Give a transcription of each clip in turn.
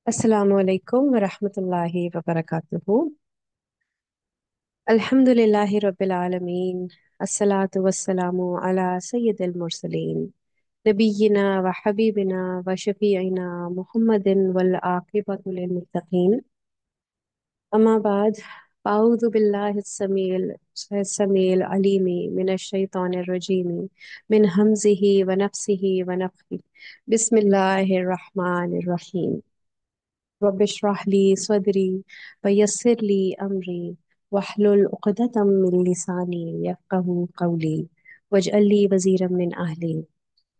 Assalamu alaikum wa rahmatullahi wa barakatuhu. Alhamdulillahi Rabbil Alameen. Assalatu wassalamu ala Sayyidil Mursaleen. Nabiyyina wa Habibina wa Shafi'ina Muhammadin wal aqibatu lil muttaqeen. Amma ba'd. أعوذ بالله السميع العليم من الشيطان الرجيم من همزه ونفسه ونفخه بسم الله الرحمن الرحيم رب اشرح لي صدري ويسر لي أمري واحلل عقدة من لساني يفقه قولي واجعل لي وزيرا من أهلي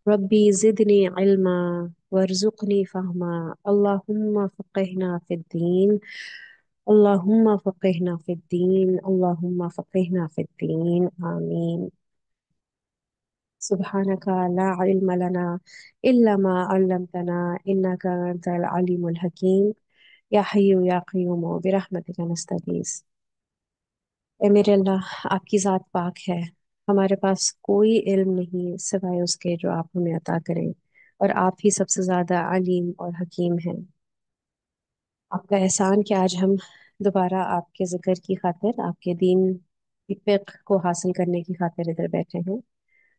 ربي زدني علما وارزقني فهما اللهم فقهنا في الدين اللهم فقهنا في الدين اللهم فقهنا في الدين آمين سبحانك لا علم لنا إلا ما علمتنا إنك أنت العليم الحكيم या हय्यु या कय्यूम बिरहमतिका नस्तगीस। ए मेरे अल्लाह, आपकी ज़ात पाक है। हमारे पास कोई इल्म नहीं सिवाय उसके जो आप हमें अता करें, और आप ही सबसे ज़्यादा अलीम और हकीम हैं। आपका एहसान कि आज हम दोबारा आपके ज़िक्र की खातिर, आपके दीन की फिक्र को हासिल करने की खातिर इधर बैठे हैं।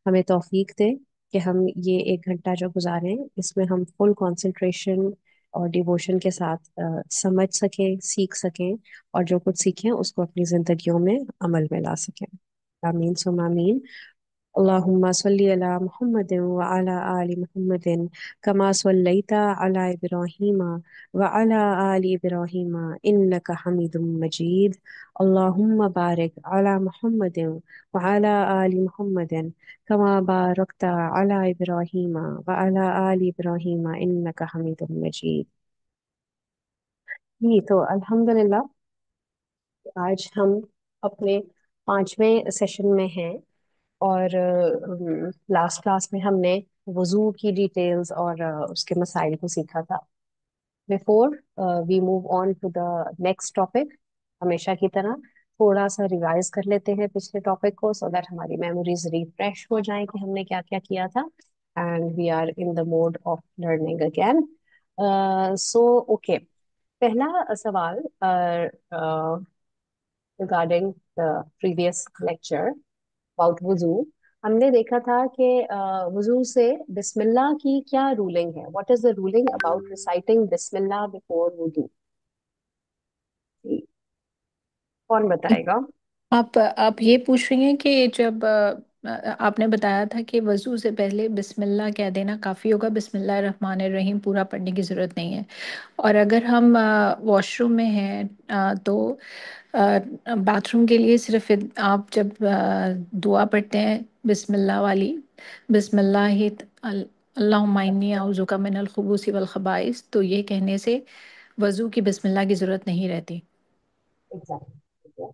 हमें तौफीक दे कि हम ये 1 घंटा जो गुजारें इसमें हम फुल कंसंट्रेशन और डिवोशन के साथ समझ सकें, सीख सकें, और जो कुछ सीखें उसको अपनी जिंदगियों में अमल में ला सकें। आमीन सुम आमीन। अल्लाहुम्मा सल्ली अला मुहम्मदिन व अला आलि मुहम्मदिन कमा सल्लैता अला इब्राहीम व अला आलि इब्राहीम इन्नका हमीदुम मजीद। अल्लाहुम्मा बारिक अला मुहम्मदिन व अला आलि मुहम्मदिन कमा बारकता अला इब्राहीम व अला आलि इब्राहीम इन्नका हमीदुम मजीद। जी तो अल्हम्दुलिल्लाह, आज हम अपने 5वें सेशन में हैं, और लास्ट क्लास में हमने वजू की डिटेल्स और उसके मसाइल को सीखा था। Before we move on to the next topic, हमेशा की तरह थोड़ा सा रिवाइज कर लेते हैं पिछले टॉपिक को, सो दैट हमारी मेमोरीज रिफ्रेश हो जाएं कि हमने क्या क्या किया था, and we are in the mode of learning again. So okay, पहला सवाल regarding the previous lecture about वुजू। हमने देखा था कि वुजू से बिस्मिल्लाह की क्या रूलिंग है। What is the ruling about reciting बिस्मिल्लाह बिफोर वुजू? कौन बताएगा? आप ये पूछ रही हैं कि जब आपने बताया था कि वज़ू से पहले बिस्मिल्लाह कह देना काफ़ी होगा, बिस्मिल्लाह रहमान रहीम पूरा पढ़ने की ज़रूरत नहीं है। और अगर हम वॉशरूम में हैं तो बाथरूम के लिए सिर्फ आप जब दुआ पढ़ते हैं बिस्मिल्लाह वाली, बिस्मिल्लाह अल्लाहुम्मा इन्नी औज़ुका मिनल खुबूसी वल खबाइस, तो ये कहने से वज़ू की बिस्मिल्लाह की ज़रूरत नहीं रहती। एग्जैक्टली,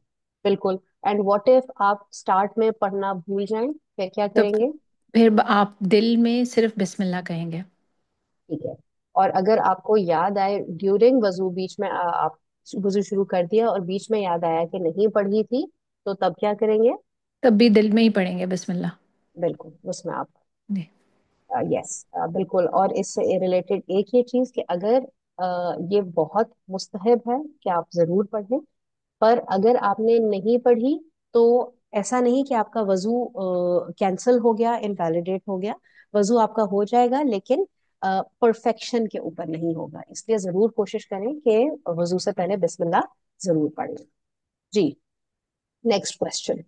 बिल्कुल। एंड व्हाट इफ आप स्टार्ट में पढ़ना भूल जाएं, फिर क्या तो करेंगे? फिर आप दिल में सिर्फ बिस्मिल्लाह कहेंगे। ठीक है। और अगर आपको याद आए ड्यूरिंग वजू, बीच में आप वजू शुरू कर दिया और बीच में याद आया कि नहीं पढ़ी थी, तो तब क्या करेंगे? तब भी दिल में ही पढ़ेंगे बिस्मिल्लाह। बिल्कुल, उसमें आप जी। यस, बिल्कुल। और इससे रिलेटेड एक ये चीज कि अगर ये बहुत मुस्तहब है कि आप जरूर पढ़ें, पर अगर आपने नहीं पढ़ी तो ऐसा नहीं कि आपका वजू कैंसिल हो गया, इनवैलिडेट हो गया। वजू आपका हो जाएगा, लेकिन परफेक्शन के ऊपर नहीं होगा। इसलिए जरूर कोशिश करें कि वजू से पहले बिस्मिल्लाह जरूर पढ़ें। जी, next question.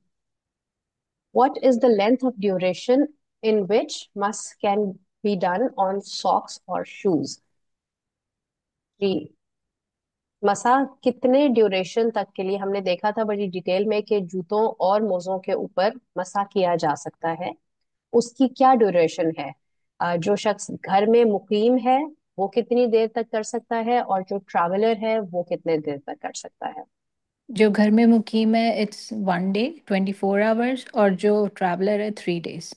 What is the length of duration in which must can be done on socks or shoes? जी, मसा कितने ड्यूरेशन तक के लिए? हमने देखा था बड़ी डिटेल में कि जूतों और मोज़ों के ऊपर मसा किया जा सकता है। उसकी क्या ड्यूरेशन है? जो शख्स घर में मुकीम है वो कितनी देर तक कर सकता है, और जो ट्रैवलर है वो कितने देर तक कर सकता है? जो घर में मुकीम है इट्स 1 डे 24 आवर्स, और जो ट्रैवलर है 3 डेज।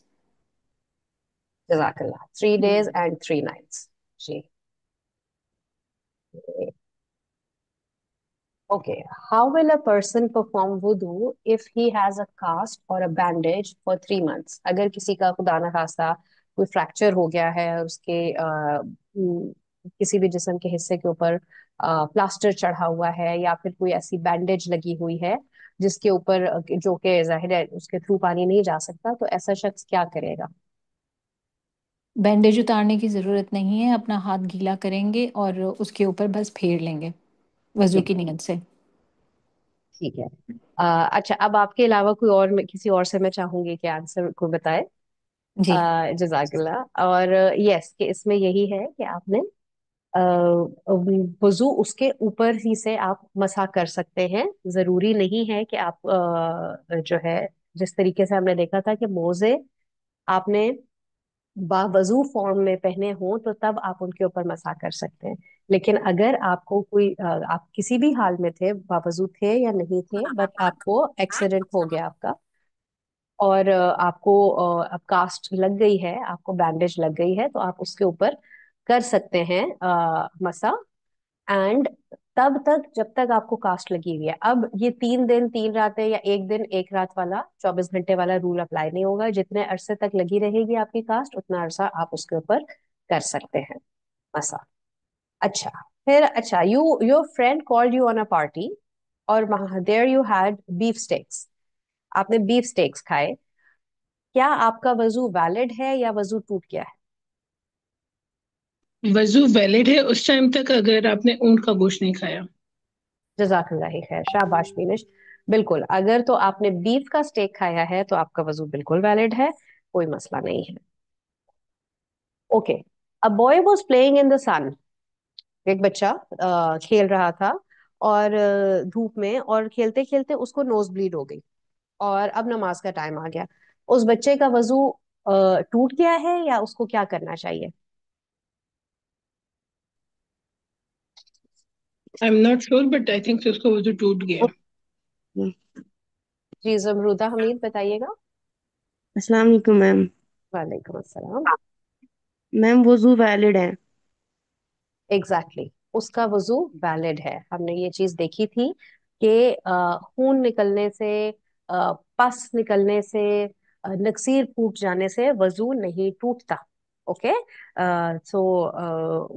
जज़ाकल्लाह, 3 days and 3 nights। Ji, okay. How will a person perform wudu if he has a cast or a bandage for 3 months? अगर किसी का खुदा न खास्ता कोई फ्रैक्चर हो गया है और उसके किसी भी जिस्म के हिस्से के ऊपर प्लास्टर चढ़ा हुआ है या फिर कोई ऐसी बैंडेज लगी हुई है जिसके ऊपर जो कि जाहिर है उसके थ्रू पानी नहीं जा सकता, तो ऐसा शख्स क्या करेगा? बैंडेज उतारने की ज़रूरत नहीं है, अपना हाथ गीला करेंगे और उसके ऊपर बस फेर लेंगे वजू ठीक की नीयत से। ठीक है। अच्छा, अब आपके अलावा कोई और, मैं किसी और से मैं चाहूंगी कि आंसर को बताए। जी। जजाकल्ला। और यस, कि इसमें यही है कि आपने वजू उसके ऊपर ही से आप मसा कर सकते हैं। जरूरी नहीं है कि आप जो है, जिस तरीके से हमने देखा था कि मोजे आपने बावजू फॉर्म में पहने हों तो तब आप उनके ऊपर मसा कर सकते हैं। लेकिन अगर आपको कोई आप किसी भी हाल में थे, बावजू थे या नहीं थे, बट आपको एक्सीडेंट हो गया आपका, और आपको अब कास्ट लग गई है, आपको बैंडेज लग गई है, तो आप उसके ऊपर कर सकते हैं मसा। एंड तब तक जब तक आपको कास्ट लगी हुई है। अब ये 3 दिन 3 रातें या एक दिन एक रात वाला 24 घंटे वाला रूल अप्लाई नहीं होगा। जितने अरसे तक लगी रहेगी आपकी कास्ट, उतना अरसा आप उसके ऊपर कर सकते हैं मसा। अच्छा, फिर अच्छा, your friend called you on a party और there you had beef steaks. आपने बीफ स्टेक्स खाए। क्या आपका वजू वैलिड है या वजू टूट गया है? वजू वैलिड है उस टाइम तक अगर आपने ऊंट का गोश्त नहीं खाया। जजाकल्लाह खैर, शाबाश फिनिश। बिल्कुल, अगर तो आपने बीफ का स्टेक खाया है तो आपका वजू बिल्कुल वैलिड है, कोई मसला नहीं है। Okay. A boy was playing in the sun. एक बच्चा खेल रहा था और धूप में, और खेलते खेलते उसको नोज ब्लीड हो गई, और अब नमाज का टाइम आ गया। उस बच्चे का वजू टूट गया है या उसको क्या करना चाहिए? I am not sure but I think उसका वजू टूट गया। जी जमरूदा हमीद बताइएगा। अस्सलाम वालेकुम मैम। वालेकुम अस्सलाम। मैम वुजू वैलिड है। Exactly exactly. उसका वजू वैलिड है। हमने ये चीज देखी थी कि खून निकलने से, पस निकलने से, नक्सीर फूट जाने से वजू नहीं टूटता। ओके। सो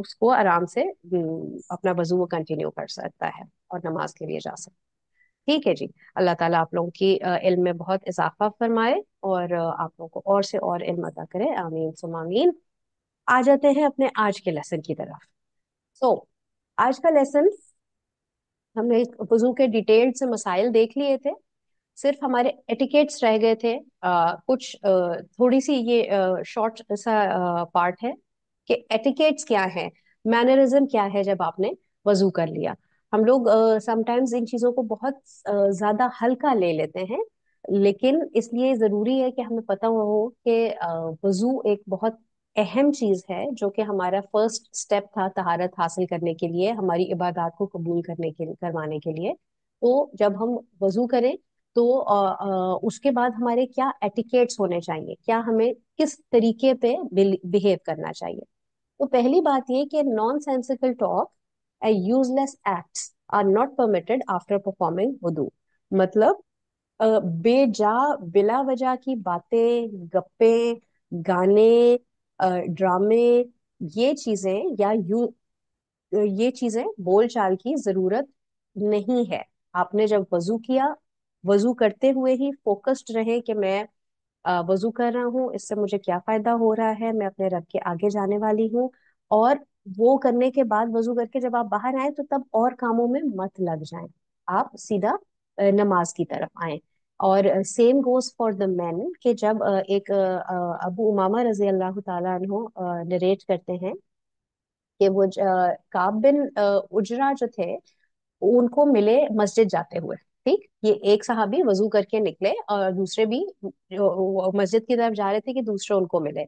उसको आराम से अपना वजू वो कंटिन्यू कर सकता है और नमाज के लिए जा सकता है। ठीक है जी। अल्लाह ताला आप लोगों की इल्म में बहुत इजाफा फरमाए और आप लोगों को और से और इल्म अता करे, आमीन सुम आमीन। आ जाते हैं अपने आज के लेसन की तरफ। सो आज का लेसन, हमने वजू के डिटेल्ड से मसाइल देख लिए थे। सिर्फ हमारे एटिकेट्स रह गए थे। कुछ थोड़ी सी ये शॉर्ट सा पार्ट है कि एटिकेट्स क्या है, मैनरिज्म क्या है जब आपने वजू कर लिया। हम लोग समटाइम्स इन चीजों को बहुत ज्यादा हल्का ले लेते हैं, लेकिन इसलिए जरूरी है कि हमें पता हो कि वजू एक बहुत अहम चीज है, जो कि हमारा फर्स्ट स्टेप था तहारत हासिल करने के लिए, हमारी इबादत को कबूल करने के लिए, करवाने के लिए। तो जब हम वजू करें तो उसके बाद हमारे क्या एटिकेट्स होने चाहिए, क्या हमें किस तरीके पे बिहेव करना चाहिए। तो पहली बात ये कि nonsensical talk and useless acts are not permitted after performing वुदू। मतलब बेजा बिला वजह की बातें, गप्पे, गाने, ड्रामे, ये चीजें या ये चीजें बोल चाल की जरूरत नहीं है। आपने जब वजू किया, वजू करते हुए ही फोकस्ड रहे कि मैं वजू कर रहा हूँ, इससे मुझे क्या फायदा हो रहा है, मैं अपने रब के आगे जाने वाली हूँ। और वो करने के बाद, वजू करके जब आप बाहर आए तो तब और कामों में मत लग जाएं, आप सीधा नमाज की तरफ आए। और same goes for the man कि जब एक अबू उमामा रजी अल्लाह ताला अन्हो नरेट करते हैं कि वो काब बिन उजरा जो थे, उनको मिले मस्जिद जाते हुए। ठीक, ये एक सहाबी वजू करके निकले और दूसरे भी जो मस्जिद की तरफ जा रहे थे कि दूसरे उनको मिले।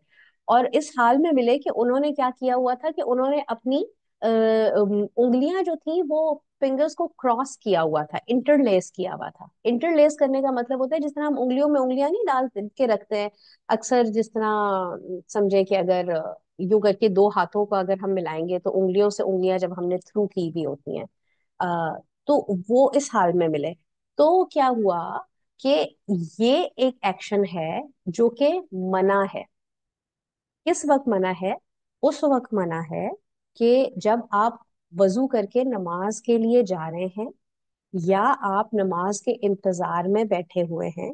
और इस हाल में मिले कि उन्होंने क्या किया हुआ था कि उन्होंने अपनी उंगलियां जो थी वो फिंगर्स को क्रॉस किया हुआ था, इंटरलेस किया हुआ था। इंटरलेस करने का मतलब होता है जिस तरह हम उंगलियों में उंगलियां नहीं डाल के रखते हैं अक्सर, जिस तरह समझे कि अगर यूं करके दो हाथों को अगर हम मिलाएंगे तो उंगलियों से उंगलियां जब हमने थ्रू की हुई होती हैं, तो वो इस हाल में मिले। तो क्या हुआ कि ये एक एक्शन है जो कि मना है। किस वक्त मना है? उस वक्त मना है کہ جب آپ وضو کر کے نماز کے لیے جا رہے ہیں یا آپ نماز کے انتظار میں بیٹھے ہوئے ہیں،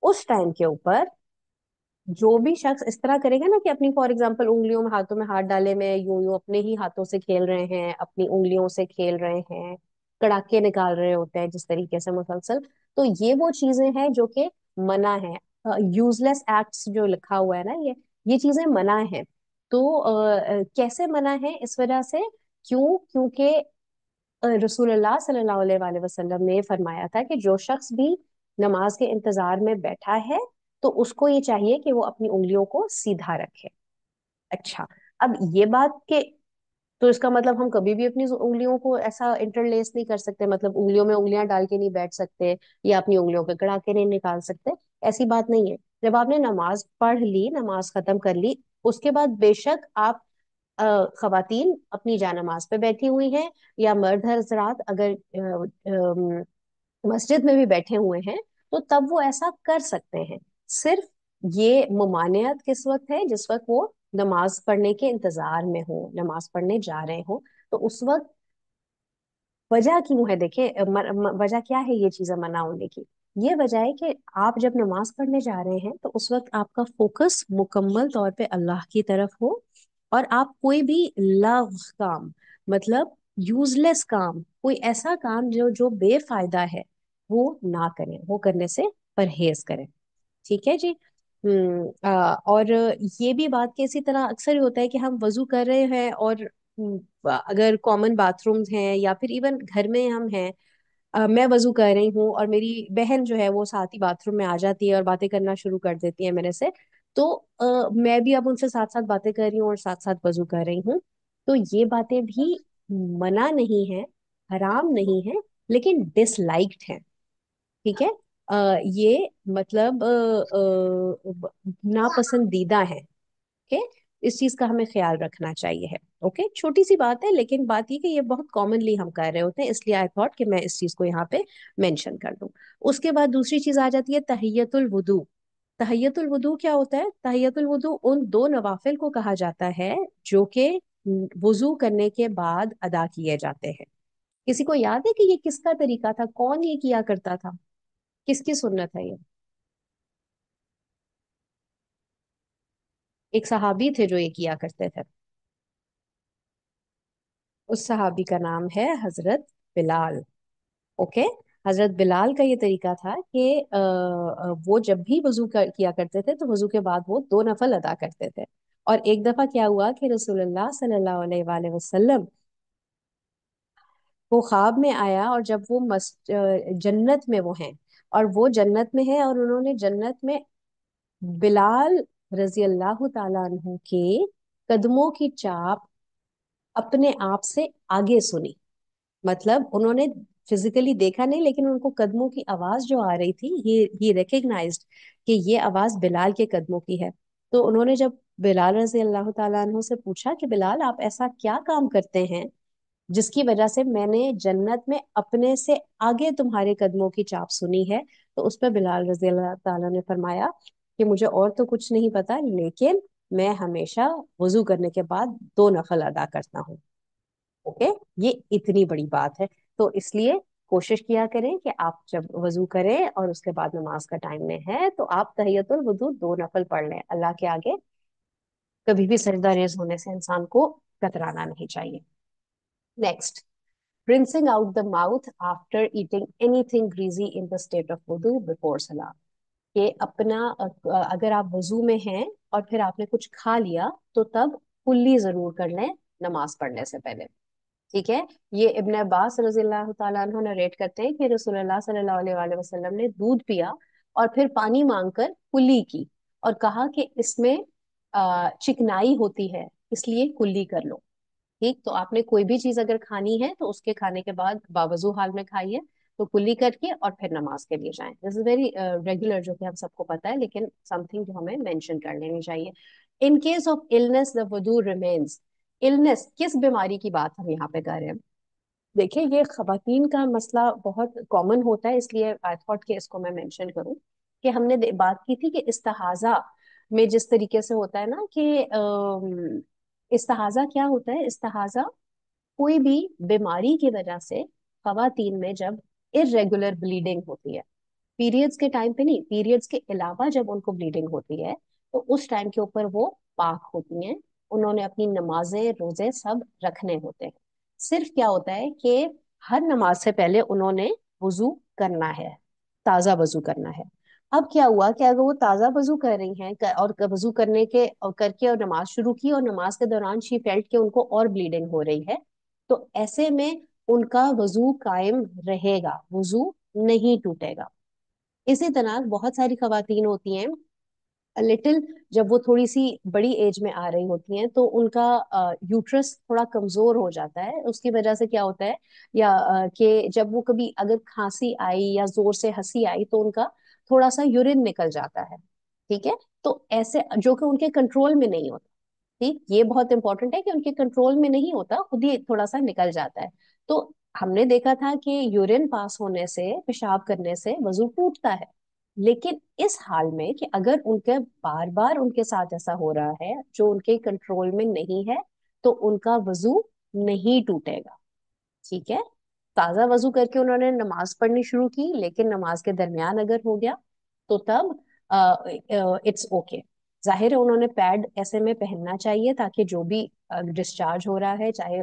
اس ٹائم کے اوپر جو بھی شخص اس طرح کرے گا نا کہ اپنی فار ایگزامپل انگلیوں میں ہاتھوں میں ہاتھ ڈالے میں یوں یوں اپنے ہی ہاتھوں سے کھیل رہے ہیں، اپنی انگلیوں سے کھیل رہے ہیں، کڑاکے نکال رہے ہوتے ہیں جس طریقے سے مسلسل، تو یہ وہ چیزیں ہیں جو کہ منع ہے. یوز لیس ایکٹس جو لکھا ہوا ہے نا، یہ چیزیں منع ہیں. تو کیسے منع ہے؟ اس وجہ سے کیونکہ رسول اللہ صلی اللہ علیہ وآلہ وسلم نے فرمایا تھا کہ جو شخص بھی نماز کے انتظار میں بیٹھا ہے تو اس کو یہ چاہیے کہ وہ اپنی انگلیوں کو سیدھا رکھے. اچھا، اب یہ بات کہ تو اس کا مطلب ہم کبھی بھی اپنی انگلیوں کو ایسا انٹرلیس نہیں کر سکتے، مطلب انگلیوں میں انگلیاں ڈال کے نہیں بیٹھ سکتے یا اپنی انگلیوں کے کڑا کے نہیں نکال سکتے، ایسی بات نہیں ہے. جب آپ نے نماز پڑھ لی، نماز ختم کر لی، اس کے بعد بے شک آپ خواتین اپنی جانماز پہ بیٹھی ہوئی ہیں یا مرد حضرات اگر مسجد میں بھی بیٹھے ہوئے ہیں تو تب وہ ایسا کر سکتے ہیں. صرف یہ ممانعت کس وقت ہے؟ جس وقت وہ نماز پڑھنے کے انتظار میں ہو، نماز پڑھنے جا رہے ہوں، تو اس وقت وجہ کیوں ہے؟ دیکھیں وجہ کیا ہے یہ چیزیں منع ہونے کی. یہ وجہ ہے کہ آپ جب نماز پڑھنے جا رہے ہیں تو اس وقت آپ کا فوکس مکمل طور پہ اللہ کی طرف ہو، اور آپ کوئی بھی لغو کام، مطلب یوز لیس کام، کوئی ایسا کام جو بے فائدہ ہے وہ نہ کریں، وہ کرنے سے پرہیز کریں. ٹھیک ہے جی. اور یہ بھی بات کہ اسی طرح اکثر ہی ہوتا ہے کہ ہم وضو کر رہے ہیں اور اگر کامن باتھ رومز ہیں یا پھر ایون گھر میں ہم ہیں، میں وضو کر رہی ہوں اور میری بہن جو ہے وہ ساتھ ہی باتھ روم میں آ جاتی ہے اور باتیں کرنا شروع کر دیتی ہے میرے سے، تو میں بھی اب ان سے ساتھ ساتھ باتیں کر رہی ہوں اور ساتھ ساتھ وضو کر رہی ہوں. تو یہ باتیں بھی منع نہیں ہیں، حرام نہیں ہیں، لیکن ڈس لائکڈ ہیں. ٹھیک ہے. یہ مطلب ناپسندیدہ ہے کہ اس چیز کا ہمیں خیال رکھنا چاہیے ہے. اوکے، چھوٹی سی بات ہے لیکن بات یہ کہ یہ بہت کامنلی ہم کر رہے ہوتے ہیں، اس لیے آئی تھاٹ کہ میں اس چیز کو یہاں پہ مینشن کر دوں. اس کے بعد دوسری چیز آ جاتی ہے تحیت الوضو. تحیت الوضو کیا ہوتا ہے؟ تحیت الوضو ان دو نوافل کو کہا جاتا ہے جو کہ وضو کرنے کے بعد ادا کیے جاتے ہیں. کسی کو یاد ہے کہ یہ کس کا طریقہ تھا؟ کون یہ کیا کرتا تھا؟ کس کی سنت ہے یہ؟ ایک صحابی تھے جو یہ کیا کرتے تھے. اس صحابی کا نام ہے حضرت بلال. اوکے. حضرت بلال کا یہ طریقہ تھا کہ وہ جب بھی وضو کیا کرتے تھے تو وضو کے بعد وہ دو نفل ادا کرتے تھے. اور ایک دفعہ کیا ہوا کہ رسول اللہ صلی اللہ علیہ وآلہ وسلم وہ خواب میں آیا، اور جب وہ جنت میں وہ ہیں، اور وہ جنت میں ہے اور انہوں نے جنت میں بلال رضی اللہ تعالیٰ عنہ کے قدموں کی چاپ اپنے آپ سے آگے سنی. مطلب انہوں نے فزیکلی دیکھا نہیں لیکن ان کو قدموں کی آواز جو آ رہی تھی، یہ ریکگنائزڈ کہ یہ آواز بلال کے قدموں کی ہے. تو انہوں نے جب بلال رضی اللہ تعالیٰ عنہ سے پوچھا کہ بلال آپ ایسا کیا کام کرتے ہیں جس کی وجہ سے میں نے جنت میں اپنے سے آگے تمہارے قدموں کی چاپ سنی ہے، تو اس پہ بلال رضی اللہ تعالیٰ نے فرمایا کہ مجھے اور تو کچھ نہیں پتا، لیکن میں ہمیشہ وضو کرنے کے بعد دو نفل ادا کرتا ہوں. اوکے. یہ اتنی بڑی بات ہے، تو اس لیے کوشش کیا کریں کہ آپ جب وضو کریں اور اس کے بعد نماز کا ٹائم میں ہے تو آپ تحیت الوضو دو نفل پڑھ لیں. اللہ کے آگے کبھی بھی سجدہ ریز ہونے سے انسان کو کترانا نہیں چاہیے. Next, rinsing out the mouth after eating anything greasy in the state of wudu before salah. کہ اپنا اگر آپ وضو میں ہیں اور پھر آپ نے کچھ کھا لیا تو تب کلی ضرور کر لیں نماز پڑھنے سے پہلے. ٹھیک ہے. یہ ابن عباس رضی اللہ تعالیٰ عنہ نریٹ کرتے ہیں کہ رسول اللہ صلی اللہ علیہ وآلہ وسلم نے دودھ پیا اور پھر پانی مانگ کر کلی کی اور کہا کہ اس میں چکنائی ہوتی ہے، اس لیے کلی کر لو. ٹھیک. تو آپ نے کوئی بھی چیز اگر کھانی ہے تو اس کے کھانے کے بعد باوضو حال میں کھائیے، تو کلی کر کے اور پھر نماز کے لیے جائیں. دس از ویری ریگولر، جو کہ ہم سب کو پتا ہے، لیکن سم تھنگ جو ہمیں مینشن کر لینی چاہیے. In case of illness the wudu remains. illness کس بیماری کی بات ہم یہاں پہ کر رہے ہیں؟ دیکھیں یہ خواتین کا مسئلہ بہت کامن ہوتا ہے، اس لیے آئی تھاٹ کہ اس کو میں مینشن کروں کہ ہم نے بات کی تھی کہ استحاضہ میں جس طریقے سے ہوتا ہے نا کہ इस्तिहाजा क्या होता है? इस्तिहाजा कोई भी बीमारी की वजह से खवातीन में जब इरेगुलर ब्लीडिंग होती है, पीरियड्स के टाइम पे नहीं, पीरियड्स के अलावा जब उनको ब्लीडिंग होती है, तो उस टाइम के ऊपर वो पाक होती हैं। उन्होंने अपनी नमाजें रोजे सब रखने होते हैं। सिर्फ क्या होता है कि हर नमाज से पहले उन्होंने वजू करना है, ताज़ा वजू करना है। अब क्या हुआ कि अगर वो ताज़ा वजू कर रही हैं और वजू करने के और करके और नमाज शुरू की, और नमाज के दौरान शी फेल्ट के उनको और ब्लीडिंग हो रही है, तो ऐसे में उनका वजू कायम रहेगा, वजू नहीं टूटेगा। इसी तरह बहुत सारी खवातीन होती हैं लिटिल, जब वो थोड़ी सी बड़ी एज में आ रही होती हैं तो उनका यूट्रस थोड़ा कमजोर हो जाता है। उसकी वजह से क्या होता है, या कि जब वो कभी अगर खांसी आई या जोर से हंसी आई तो उनका थोड़ा सा यूरिन निकल जाता है। ठीक है, तो ऐसे जो कि उनके कंट्रोल में नहीं होता। ठीक, ये बहुत इंपॉर्टेंट है कि उनके कंट्रोल में नहीं होता, खुद ही थोड़ा सा निकल जाता है। तो हमने देखा था कि यूरिन पास होने से, पेशाब करने से वजू टूटता है। लेकिन इस हाल में कि अगर उनके बार बार उनके साथ ऐसा हो रहा है जो उनके कंट्रोल में नहीं है, तो उनका वजू नहीं टूटेगा। ठीक है, ताजा वजू करके उन्होंने नमाज पढ़नी शुरू की, लेकिन नमाज के दरमियान अगर हो गया तो तब इट्स ओके। जाहिर है उन्होंने पैड ऐसे में पहनना चाहिए ताकि जो भी डिस्चार्ज हो रहा है, चाहे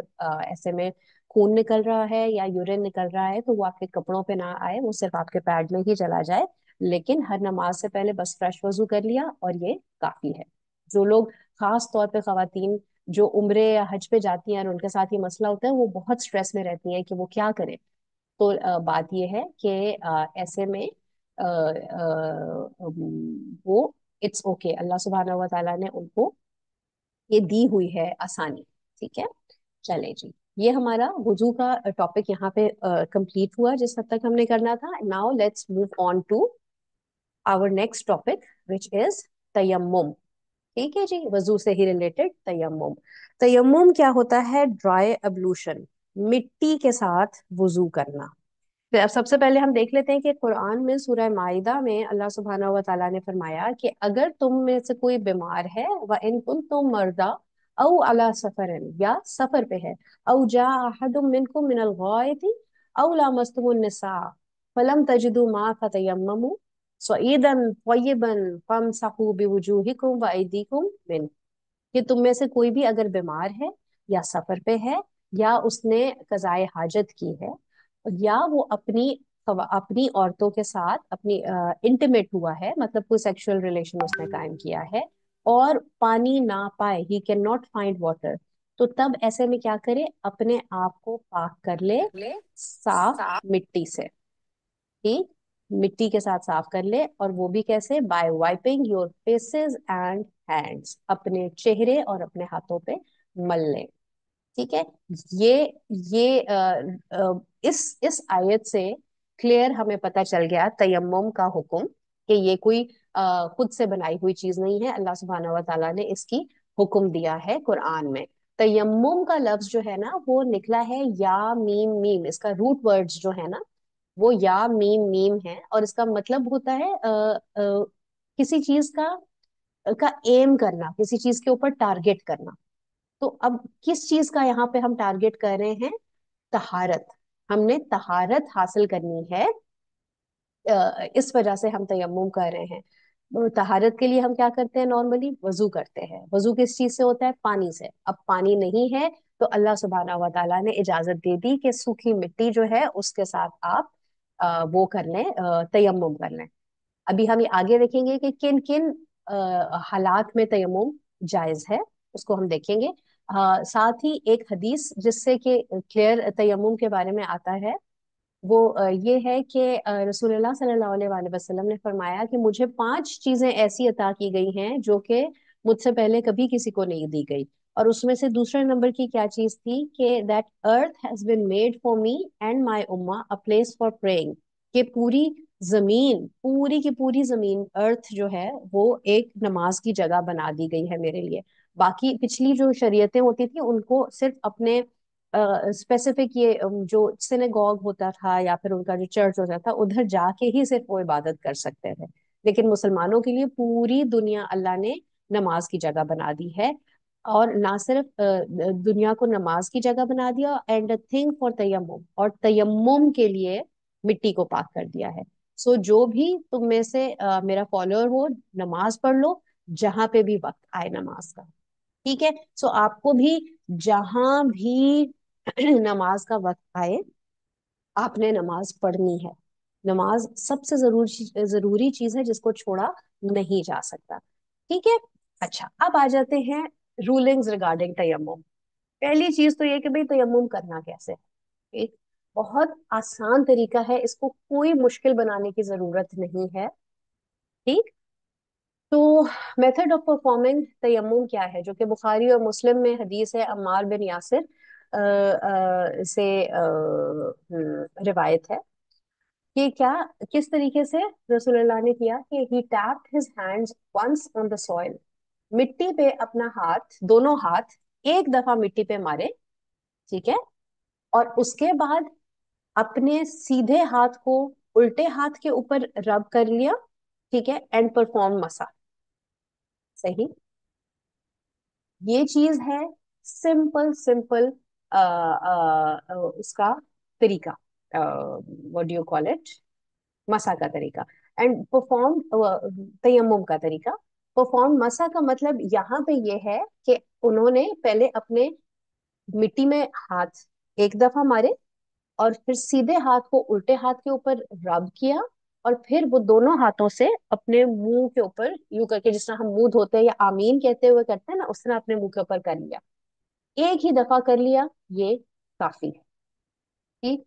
ऐसे में खून निकल रहा है या यूरिन निकल रहा है, तो वो आपके कपड़ों पे ना आए, वो सिर्फ आपके पैड में ही चला जाए। लेकिन हर नमाज से पहले बस फ्रेश वजू कर लिया और ये काफी है। जो लोग, खास तौर पे खवातीन जो उम्रे या हज पे जाती हैं और उनके साथ ये मसला होता है, वो बहुत स्ट्रेस में रहती हैं कि वो क्या करें। तो बात ये है कि ऐसे में वो इट्स ओके, अल्लाह सुब्हानहू व तआला ने उनको ये दी हुई है आसानी। ठीक है, चले जी, ये हमारा वुजू का टॉपिक यहाँ पे कंप्लीट हुआ जिस हद तक हमने करना था। Now let's move on to our next topic which is तयम्मुम। ठीक है जी, वजू से ही रिलेटेड तयम्मुम। तयम्मुम क्या होता है? ड्राई अब्लूशन, मिट्टी के साथ वजू करना। तो अब सबसे पहले हम देख लेते हैं कि कुरान में सूरह माइदा में अल्लाह सुब्हानहू व तआला ने फरमाया कि अगर तुम में से कोई बीमार है, व इन कुंतुम मर्दा औ अला सफरन, या सफर पे है, औ जा अहदुम मिनकुम मिनल गायति औ लामस्तुमुन निसा फलम तजिदु मा फतयम्ममु सईदन तय्यिबन फमसहू बिवुजूहिकुम व अयदीकुम मिन। कि तुम में से कोई भी अगर बीमार है या सफर पे है, या उसने कज़ाए हाजत की है, या वो अपनी औरतों के साथ अपनी इंटीमेट हुआ है, मतलब कोई सेक्सुअल रिलेशन उसने कायम किया है, और पानी ना पाए, he can not find water, तो तब ऐसे में क्या करे? अपने आप को पाक कर ले साफ मिट्टी से। ठीक, मिट्टी के साथ साफ कर ले, और वो भी कैसे? By wiping your faces and hands, अपने चेहरे और अपने हाथों पे मल ले। ठीक है, ये ये इस आयत से क्लियर हमें पता चल गया तयम्मुम का हुक्म, कि ये कोई खुद से बनाई हुई चीज नहीं है, अल्लाह सुब्हानहू व तआला ने इसकी हुक्म दिया है कुरान में। तयम्मुम का लफ्ज जो है ना, वो निकला है या मीम मीम, इसका रूट वर्ड्स जो है ना, वो या मीम मीम है, और इसका मतलब होता है किसी चीज का एम करना, किसी चीज के ऊपर टारगेट करना। तो अब किस चीज का यहाँ पे हम टारगेट कर रहे हैं? तहारत। हमने तहारत हासिल करनी है, इस वजह से हम तयम्मुम कर रहे हैं। तहारत के लिए हम क्या करते हैं? नॉर्मली वजू करते हैं। वजू किस चीज से होता है? पानी से। अब पानी नहीं है तो अल्लाह सुब्हानहू व तआला ने इजाजत दे दी कि सूखी मिट्टी जो है उसके साथ आप वो कर लें, तयम्मुम कर लें। अभी हम ये आगे देखेंगे कि किन किन हालात में तयम्मुम जायज है, उसको हम देखेंगे। साथ ही एक हदीस जिससे कि क्लियर तयम्मुम के बारे में आता है, वो ये है कि रसूलुल्लाह सल्लल्लाहु अलैहि वसल्लम ने फरमाया कि मुझे 5 चीजें ऐसी अता की गई हैं जो कि मुझसे पहले कभी किसी को नहीं दी गई। और उसमें से दूसरे नंबर की क्या चीज थी? कि that earth has been made for me and my उम्मा अ प्लेस फॉर प्रेइंग। कि पूरी जमीन, पूरी की पूरी जमीन, अर्थ जो है, वो एक नमाज की जगह बना दी गई है मेरे लिए। बाकी पिछली जो शरीयतें होती थी उनको सिर्फ अपने स्पेसिफिक ये जो सिनेगॉग होता था या फिर उनका जो चर्च होता था, उधर जाके ही सिर्फ वो इबादत कर सकते थे। लेकिन मुसलमानों के लिए पूरी दुनिया अल्लाह ने नमाज की जगह बना दी है। اور نہ صرف دنیا کو نماز کی جگہ بنا دیا، اینڈ اے تھنگ فار تیمم، اور تیمم کے لیے مٹی کو پاک کر دیا ہے. سو جو بھی تم میں سے میرا فالوور ہو، نماز پڑھ لو جہاں پہ بھی وقت آئے نماز کا. ٹھیک ہے؟ سو آپ کو بھی جہاں بھی نماز کا وقت آئے آپ نے نماز پڑھنی ہے. نماز سب سے ضروری چیز ہے جس کو چھوڑا نہیں جا سکتا. ٹھیک ہے؟ اچھا، اب آ جاتے ہیں رولنگز ریگارڈنگ تیمم. پہلی چیز تو یہ کہ بھئی تیمم کرنا کیسے ہے. ایک بہت آسان طریقہ ہے، اس کو کوئی مشکل بنانے کی ضرورت نہیں ہے. ٹھیک؟ تو میتھڈ آف پرفارمنگ تیمم کیا ہے، جو کہ بخاری اور مسلم میں حدیث ہے عمار بن یاسر سے روایت ہے کہ کیا کس طریقے سے رسول اللہ نے کیا کہ he tapped his hands once on the soil. مٹی پہ اپنا ہاتھ، دونوں ہاتھ ایک دفعہ مٹی پہ مارے. ٹھیک ہے؟ اور اس کے بعد اپنے سیدھے ہاتھ کو الٹے ہاتھ کے اوپر رب کر لیا. ٹھیک ہے؟ اینڈ پرفارم مسا. صحیح؟ یہ چیز ہے سمپل سمپل اس کا طریقہ، what do you call it، مسا کا طریقہ. اینڈ پرفارم تیمم کا طریقہ. پرفارم مسا کا مطلب یہاں پہ یہ ہے کہ انہوں نے پہلے اپنے مٹی میں ہاتھ ایک دفعہ مارے، اور پھر سیدھے ہاتھ کو الٹے ہاتھ کے اوپر رب کیا، اور پھر وہ دونوں ہاتھوں سے اپنے منہ کے اوپر یوں کر کے، جس طرح ہم منہ دھوتے ہیں یا آمین کہتے ہوئے کرتے ہیں نا، اس طرح اپنے منہ کے اوپر کر لیا. ایک ہی دفعہ کر لیا، یہ کافی ہے. ٹھیک؟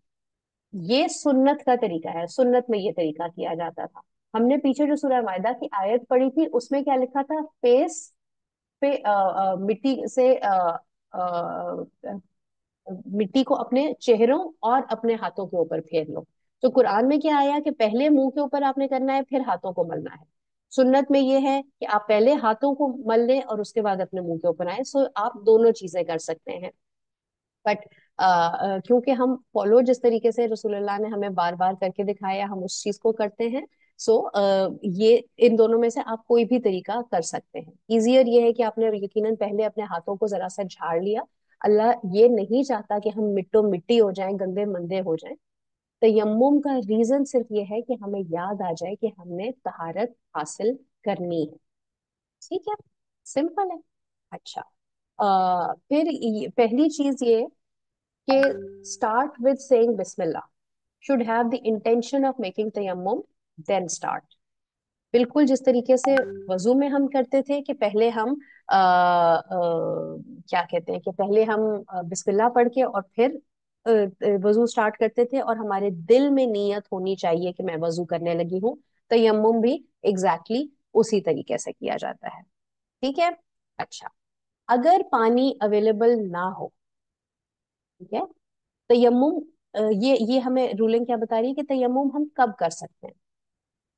یہ سنت کا طریقہ ہے، سنت میں یہ طریقہ کیا جاتا تھا. ہم نے پیچھے جو سورہ مائدہ کی آیت پڑھی تھی اس میں کیا لکھا تھا؟ فیس پہ مٹی سے مٹی کو اپنے چہروں اور اپنے ہاتھوں کے اوپر پھیر لو. تو قرآن میں کیا آیا کہ پہلے منہ کے اوپر آپ نے کرنا ہے، پھر ہاتھوں کو ملنا ہے. سنت میں یہ ہے کہ آپ پہلے ہاتھوں کو مل لیں اور اس کے بعد اپنے منہ کے اوپر آئے. سو آپ دونوں چیزیں کر سکتے ہیں. بٹ کیونکہ ہم فالو جس طریقے سے رسول اللہ نے ہمیں بار بار کر کے دکھایا، ہم اس چیز کو کرتے ہیں. سو یہ ان دونوں میں سے آپ کوئی بھی طریقہ کر سکتے ہیں. ایزیئر یہ ہے کہ آپ نے یقیناً پہلے اپنے ہاتھوں کو ذرا سا جھاڑ لیا. اللہ یہ نہیں چاہتا کہ ہم مٹو مٹی ہو جائیں، گندے مندے ہو جائیں. تیمم کا ریزن صرف یہ ہے کہ ہمیں یاد آ جائے کہ ہم نے طہارت حاصل کرنی ہے. ٹھیک ہے؟ سمپل ہے. اچھا، پھر پہلی چیز یہ کہ start with saying بسم اللہ. should have the intention of making tayammum, then start. بالکل جس طریقے سے وضو میں ہم کرتے تھے کہ پہلے ہم کیا کہتے ہیں کہ پہلے ہم بسم اللہ پڑھ کے اور پھر وضو سٹارٹ کرتے تھے، اور ہمارے دل میں نیت ہونی چاہیے کہ میں وضو کرنے لگی ہوں. تیمم بھی ایگزیکٹلی اسی طریقے سے کیا جاتا ہے. ٹھیک ہے؟ اچھا، اگر پانی اویلیبل نہ ہو، ٹھیک ہے، تیمم یہ ہمیں رولنگ کیا بتا رہی ہے کہ تیمم ہم کب کر سکتے ہیں؟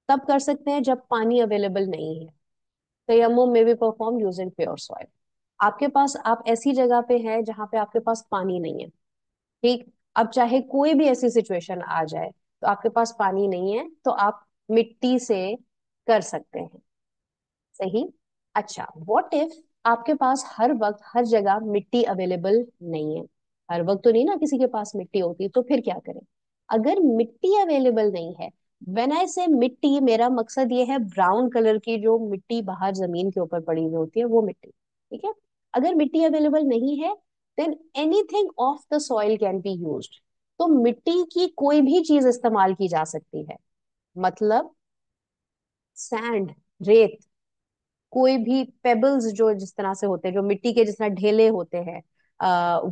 تب کر سکتے ہیں جب پانی اویلیبل نہیں ہے. تیمم میں بھی پرفارم یوزنگ پیور سوائل. آپ کے پاس، آپ ایسی جگہ پہ ہیں جہاں پہ آپ کے پاس پانی نہیں ہے. ٹھیک؟ اب چاہے کوئی بھی ایسی سچویشن آ جائے تو آپ کے پاس پانی نہیں ہے تو آپ مٹی سے کر سکتے ہیں. صحیح؟ اچھا، واٹ اف آپ کے پاس ہر وقت ہر جگہ مٹی اویلیبل نہیں ہے؟ ہر وقت تو نہیں نا کسی کے پاس مٹی ہوتی، تو پھر کیا کریں؟ اگر مٹی اویلیبل نہیں ہے، وین آئی سے مٹی، میرا مقصد یہ ہے براؤن کلر کی جو مٹی باہر زمین کے اوپر پڑی ہوئی ہوتی ہے وہ مٹی. ٹھیک ہے؟ اگر مٹی اویلیبل نہیں ہے then anything of the soil can be used. تو مٹی کی کوئی بھی چیز استعمال کی جا سکتی ہے. مطلب سینڈ، ریت، کوئی بھی پیبلز جو جس طرح سے ہوتے ہیں، جو مٹی کے جس طرح ڈھیلے ہوتے ہیں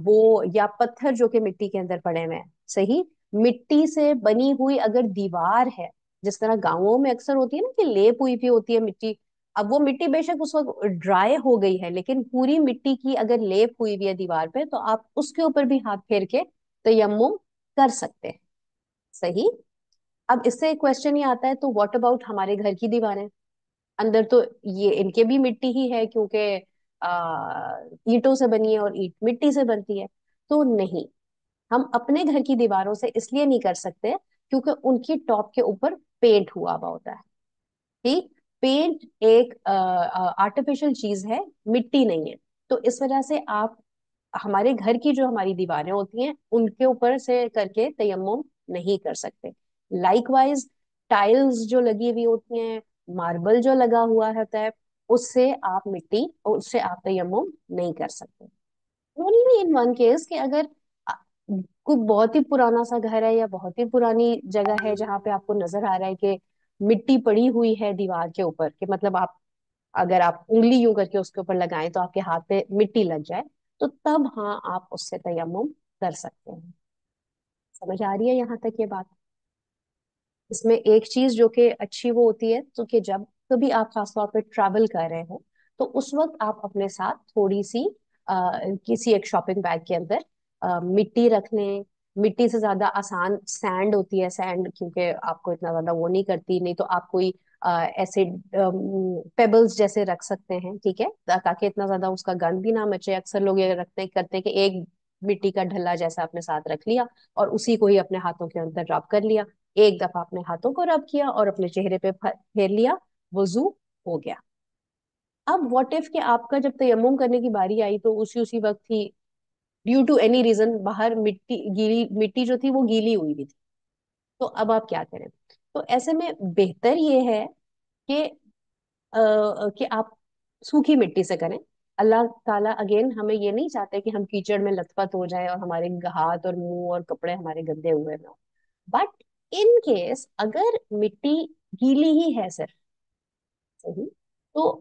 وہ، یا پتھر جو کہ مٹی کے اندر پڑے ہوئے ہیں. صحیح؟ مٹی سے بنی ہوئی اگر دیوار ہے، جس طرح گاؤں میں اکثر ہوتی ہے نا کہ لیپ ہوئی بھی ہوتی ہے مٹی. اب وہ مٹی بے شک اس وقت ڈرائی ہو گئی ہے، لیکن پوری مٹی کی اگر لیپ ہوئی ہوئی ہے دیوار پہ تو آپ اس کے اوپر بھی ہاتھ پھیر کے تیمم کر سکتے ہیں. صحیح؟ اب اس سے ایک کوشچن یہ آتا ہے، تو واٹ اباؤٹ ہمارے گھر کی دیواریں؟ اندر تو یہ ان کے بھی مٹی ہی ہے، کیونکہ اینٹوں سے بنی ہے اور اینٹ مٹی سے بنتی ہے. تو نہیں، ہم اپنے گھر کی دیواروں سے اس لیے نہیں کر سکتے کیونکہ ان کی ٹاپ کے اوپر پینٹ ہوا ہوا ہوتا ہے. ٹھیک؟ پینٹ ایک آرٹیفیشل چیز ہے، مٹی نہیں ہے. تو اس وجہ سے آپ ہمارے گھر کی جو ہماری دیواریں ہوتی ہیں ان کے اوپر سے کر کے تیمم نہیں کر سکتے. لائک وائز ٹائلز جو لگی ہوئی ہوتی ہیں، ماربل جو لگا ہوا ہوتا ہے، اس سے آپ مٹی اور اس سے آپ تیمم نہیں کر سکتے. اونلی ان ون کیس کہ اگر کوئی بہت ہی پرانا سا گھر ہے یا بہت ہی پرانی جگہ ہے جہاں پہ آپ کو نظر آ رہا ہے کہ مٹی پڑی ہوئی ہے دیوار کے اوپر، کہ مطلب آپ اگر آپ انگلی یوں کر کے اس کے اوپر لگائیں تو آپ کے ہاتھ پہ مٹی لگ جائے، تو تب ہاں آپ اس سے تیمم کر سکتے ہیں. سمجھ آ رہی ہے یہاں تک یہ بات؟ اس میں ایک چیز جو کہ اچھی وہ ہوتی ہے تو کہ جب کبھی آپ خاص طور پہ ٹریول کر رہے ہوں تو اس وقت آپ اپنے ساتھ تھوڑی سی کسی ایک شاپنگ بیگ کے اندر مٹی رکھ لیں. مٹی سے زیادہ آسان سینڈ ہوتی ہے، سینڈ کیونکہ آپ کو اتنا زیادہ وہ نہیں کرتی، نہیں تو آپ کوئی ایسے پیبلز جیسے رکھ سکتے ہیں، ٹھیک ہے، تاکہ اتنا زیادہ اس کا گند بھی نہ مچے. اکثر لوگ یہ رکھتے کرتے کہ ایک مٹی کا ڈھلا جیسا اپنے ساتھ رکھ لیا اور اسی کو ہی اپنے ہاتھوں کے اندر رب کر لیا. ایک دفعہ اپنے ہاتھوں کو رب کیا اور اپنے چہرے پہ پھیر لیا، وضو ہو گیا. اب واٹ ایف کہ آپ کا جب تیمم کرنے کی باری آئی تو اسی وقت ہی ڈیو ٹو اینی ریزن باہر مٹی گیلی، مٹی جو تھی وہ گیلی ہوئی بھی تھی، تو اب آپ کیا کریں؟ تو ایسے میں بہتر یہ ہے کہ آپ سوکھی مٹی سے کریں. اللہ تعالیٰ اگین ہمیں یہ نہیں چاہتے کہ ہم کیچڑ میں لت پت ہو جائیں اور ہمارے ہاتھ اور منہ اور کپڑے ہمارے گندے ہوئے نہ ہو. بٹ ان کیس اگر مٹی گیلی ہی ہے صرف، صحیح، تو